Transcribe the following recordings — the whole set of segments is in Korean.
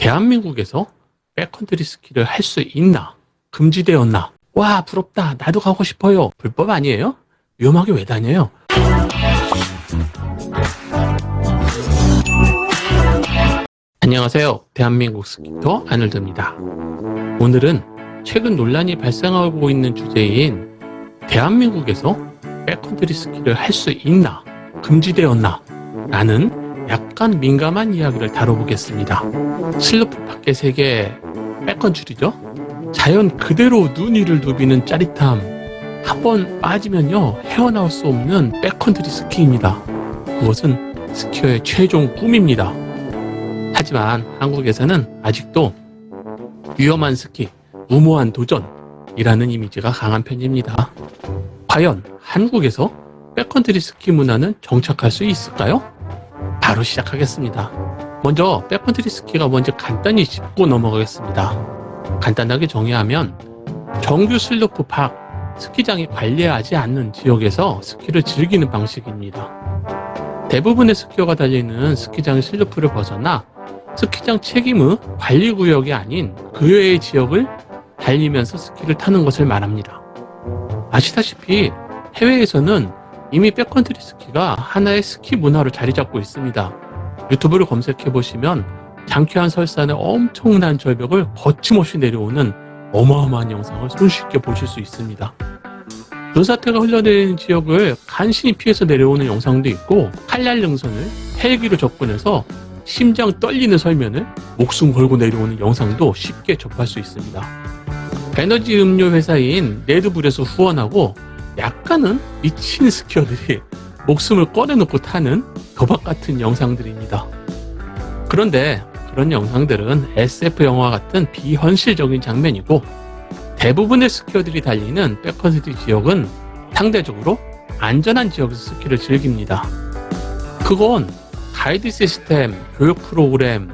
대한민국에서 백컨트리 스키를 할 수 있나? 금지되었나? 와, 부럽다. 나도 가고 싶어요. 불법 아니에요? 위험하게 왜 다녀요? 안녕하세요. 대한민국 스키터 아놀드입니다. 오늘은 최근 논란이 발생하고 있는 주제인 대한민국에서 백컨트리 스키를 할 수 있나? 금지되었나? 라는 약간 민감한 이야기를 다뤄보겠습니다. 슬로프 밖의 세계 백컨트리죠? 자연 그대로 눈 위를 누비는 짜릿함. 한번 빠지면요 헤어나올 수 없는 백컨트리 스키입니다. 그것은 스키어의 최종 꿈입니다. 하지만 한국에서는 아직도 위험한 스키, 무모한 도전이라는 이미지가 강한 편입니다. 과연 한국에서 백컨트리 스키 문화는 정착할 수 있을까요? 바로 시작하겠습니다. 먼저 백컨트리 스키가 뭔지 간단히 짚고 넘어가겠습니다. 간단하게 정의하면 정규 슬로프 박, 스키장이 관리하지 않는 지역에서 스키를 즐기는 방식입니다. 대부분의 스키어가 달리는 스키장의 슬로프를 벗어나 스키장 책임의 관리구역이 아닌 그 외의 지역을 달리면서 스키를 타는 것을 말합니다. 아시다시피 해외에서는 이미 백컨트리 스키가 하나의 스키 문화로 자리 잡고 있습니다. 유튜브를 검색해 보시면 장쾌한 설산의 엄청난 절벽을 거침없이 내려오는 어마어마한 영상을 손쉽게 보실 수 있습니다. 눈사태가 흘러내리는 지역을 간신히 피해서 내려오는 영상도 있고, 칼날 능선을 헬기로 접근해서 심장 떨리는 설면을 목숨 걸고 내려오는 영상도 쉽게 접할 수 있습니다. 에너지 음료 회사인 레드불에서 후원하고 약간은 미친 스키어들이 목숨을 꺼내놓고 타는 도박 같은 영상들입니다. 그런데 그런 영상들은 SF 영화 같은 비현실적인 장면이고, 대부분의 스키어들이 달리는 백컨트리 지역은 상대적으로 안전한 지역에서 스키를 즐깁니다. 그건 가이드 시스템, 교육 프로그램,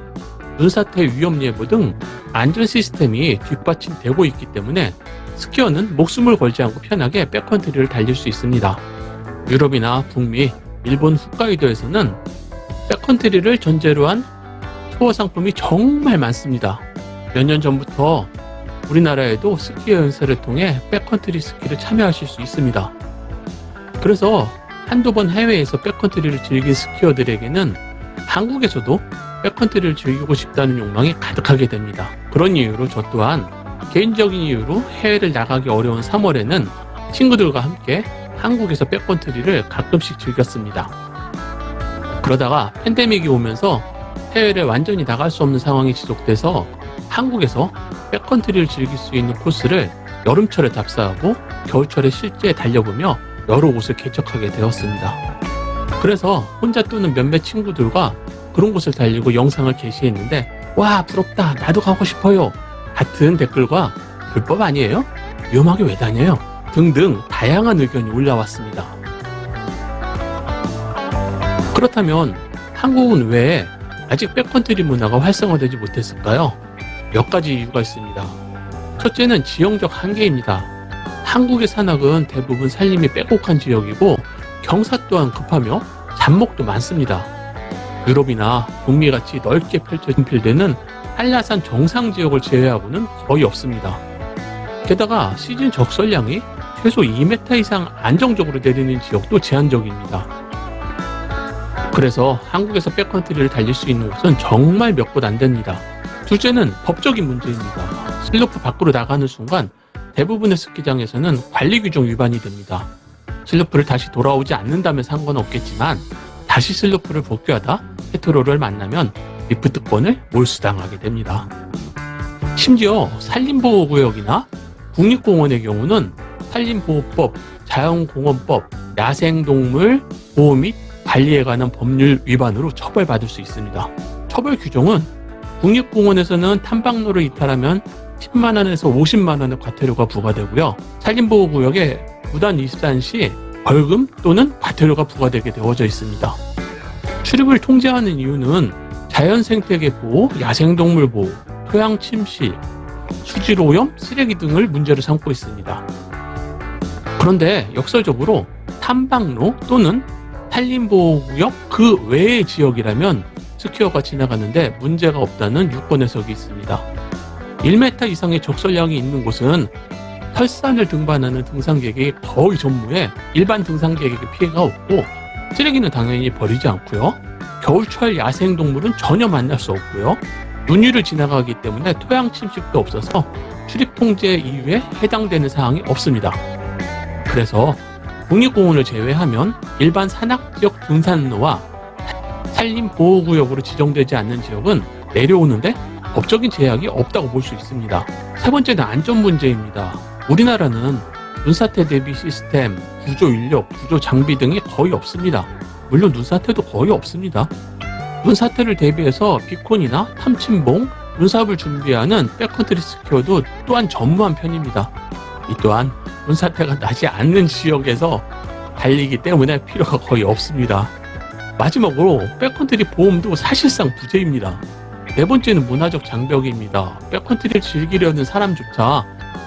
눈사태 위험 예보 등 안전 시스템이 뒷받침되고 있기 때문에 스키어는 목숨을 걸지 않고 편하게 백컨트리를 달릴 수 있습니다. 유럽이나 북미, 일본 홋카이도에서는 백컨트리를 전제로 한 투어 상품이 정말 많습니다. 몇 년 전부터 우리나라에도 스키어 연세를 통해 백컨트리 스키를 참여하실 수 있습니다. 그래서 한두 번 해외에서 백컨트리를 즐긴 스키어들에게는 한국에서도 백컨트리를 즐기고 싶다는 욕망이 가득하게 됩니다. 그런 이유로 저 또한 개인적인 이유로 해외를 나가기 어려운 3월에는 친구들과 함께 한국에서 백컨트리를 가끔씩 즐겼습니다. 그러다가 팬데믹이 오면서 해외를 완전히 나갈 수 없는 상황이 지속돼서 한국에서 백컨트리를 즐길 수 있는 코스를 여름철에 답사하고 겨울철에 실제 달려보며 여러 곳을 개척하게 되었습니다. 그래서 혼자 또는 몇몇 친구들과 그런 곳을 달리고 영상을 게시했는데, 와, 부럽다. 나도 가고 싶어요. 같은 댓글과 불법 아니에요? 위험하게 왜 다녀요? 등등 다양한 의견이 올라왔습니다. 그렇다면 한국은 왜 아직 백컨트리 문화가 활성화되지 못했을까요? 몇 가지 이유가 있습니다. 첫째는 지형적 한계입니다. 한국의 산악은 대부분 산림이 빼곡한 지역이고 경사 또한 급하며 잡목도 많습니다. 유럽이나 북미같이 넓게 펼쳐진 필드는 한라산 정상 지역을 제외하고는 거의 없습니다. 게다가 시즌 적설량이 최소 2m 이상 안정적으로 내리는 지역도 제한적입니다. 그래서 한국에서 백컨트리를 달릴 수 있는 곳은 정말 몇 곳 안 됩니다. 둘째는 법적인 문제입니다. 슬로프 밖으로 나가는 순간 대부분의 스키장에서는 관리 규정 위반이 됩니다. 슬로프를 다시 돌아오지 않는다면 상관없겠지만 다시 슬로프를 복귀하다 페트롤을 만나면 리프트권을 몰수당하게 됩니다. 심지어 산림보호구역이나 국립공원의 경우는 산림보호법, 자연공원법, 야생동물 보호 및 관리에 관한 법률 위반으로 처벌받을 수 있습니다. 처벌 규정은 국립공원에서는 탐방로를 이탈하면 10만 원에서 50만 원의 과태료가 부과되고요. 산림보호구역에 무단 입산 시 벌금 또는 과태료가 부과되게 되어져 있습니다. 출입을 통제하는 이유는 자연생태계 보호, 야생동물 보호, 토양 침실, 수질 오염, 쓰레기 등을 문제로 삼고 있습니다. 그런데 역설적으로 탐방로 또는 산림보호구역 그 외의 지역이라면 스키어가 지나가는데 문제가 없다는 유권 해석이 있습니다. 1m 이상의 적설량이 있는 곳은 설산을 등반하는 등산객이 거의 전무해 일반 등산객에게 피해가 없고, 쓰레기는 당연히 버리지 않고요. 겨울철 야생동물은 전혀 만날 수 없고요. 눈 위를 지나가기 때문에 토양 침식도 없어서 출입 통제 이유에 해당되는 사항이 없습니다. 그래서 국립공원을 제외하면 일반 산악지역 등산로와 산림보호구역으로 지정되지 않는 지역은 내려오는데 법적인 제약이 없다고 볼 수 있습니다. 세 번째는 안전 문제입니다. 우리나라는 눈사태 대비 시스템, 구조 인력, 구조 장비 등이 거의 없습니다. 물론 눈사태도 거의 없습니다. 눈사태를 대비해서 비콘이나 탐침봉, 눈삽을 준비하는 백컨트리 스키어도 또한 전무한 편입니다. 이 또한 눈사태가 나지 않는 지역에서 달리기 때문에 필요가 거의 없습니다. 마지막으로 백컨트리 보험도 사실상 부재입니다. 네 번째는 문화적 장벽입니다. 백컨트리를 즐기려는 사람조차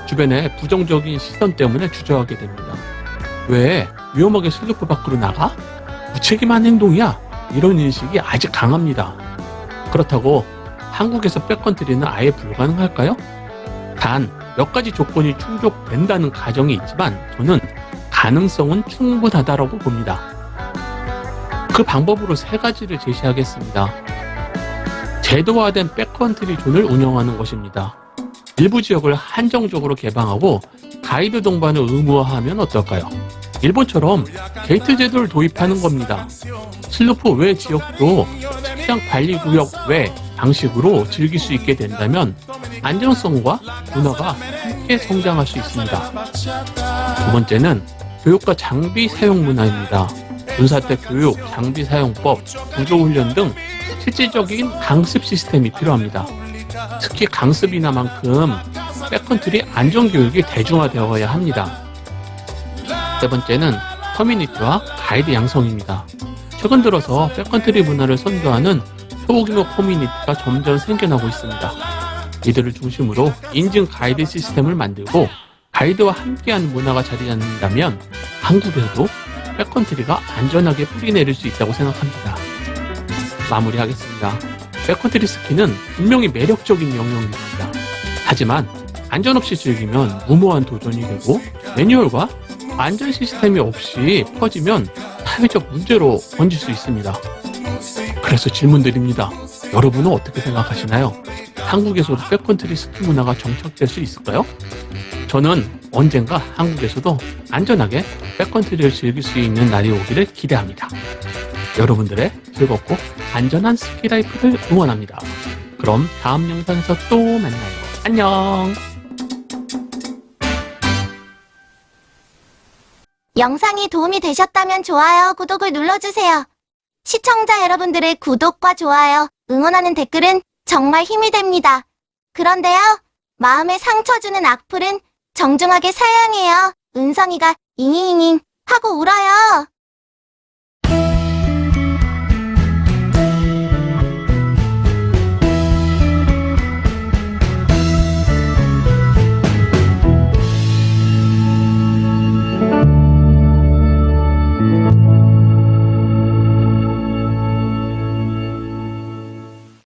주변의 부정적인 시선 때문에 주저하게 됩니다. 왜 위험하게 슬로프 밖으로 나가? 무책임한 행동이야. 이런 인식이 아직 강합니다. 그렇다고 한국에서 백컨트리는 아예 불가능할까요? 단 몇 가지 조건이 충족된다는 가정이 있지만 저는 가능성은 충분하다고 봅니다. 그 방법으로 세 가지를 제시하겠습니다. 제도화된 백컨트리 존을 운영하는 것입니다. 일부 지역을 한정적으로 개방하고 가이드 동반을 의무화하면 어떨까요? 일본처럼 게이트 제도를 도입하는 겁니다. 슬로프 외 지역도 스키장 관리구역 외 방식으로 즐길 수 있게 된다면 안전성과 문화가 함께 성장할 수 있습니다. 두 번째는 교육과 장비 사용 문화입니다. 눈사태 교육, 장비 사용법, 구조훈련 등 실질적인 강습 시스템이 필요합니다. 특히 강습이나만큼 백컨트리 안전교육이 대중화되어야 합니다. 세 번째는 커뮤니티와 가이드 양성입니다. 최근 들어서 백컨트리 문화를 선도하는 소규모 커뮤니티가 점점 생겨나고 있습니다. 이들을 중심으로 인증 가이드 시스템을 만들고 가이드와 함께하는 문화가 자리 잡는다면 한국에서도 백컨트리가 안전하게 뿌리내릴 수 있다고 생각합니다. 마무리하겠습니다. 백컨트리 스키는 분명히 매력적인 영역입니다. 하지만 안전 없이 즐기면 무모한 도전이 되고 매뉴얼과 안전 시스템이 없이 퍼지면 사회적 문제로 번질 수 있습니다. 그래서 질문드립니다. 여러분은 어떻게 생각하시나요? 한국에서도 백컨트리 스키 문화가 정착될 수 있을까요? 저는 언젠가 한국에서도 안전하게 백컨트리를 즐길 수 있는 날이 오기를 기대합니다. 여러분들의 즐겁고 안전한 스키 라이프를 응원합니다. 그럼 다음 영상에서 또 만나요. 안녕! 영상이 도움이 되셨다면 좋아요, 구독을 눌러주세요. 시청자 여러분들의 구독과 좋아요, 응원하는 댓글은 정말 힘이 됩니다. 그런데요, 마음에 상처 주는 악플은 정중하게 사양해요. 은성이가 잉잉잉 하고 울어요.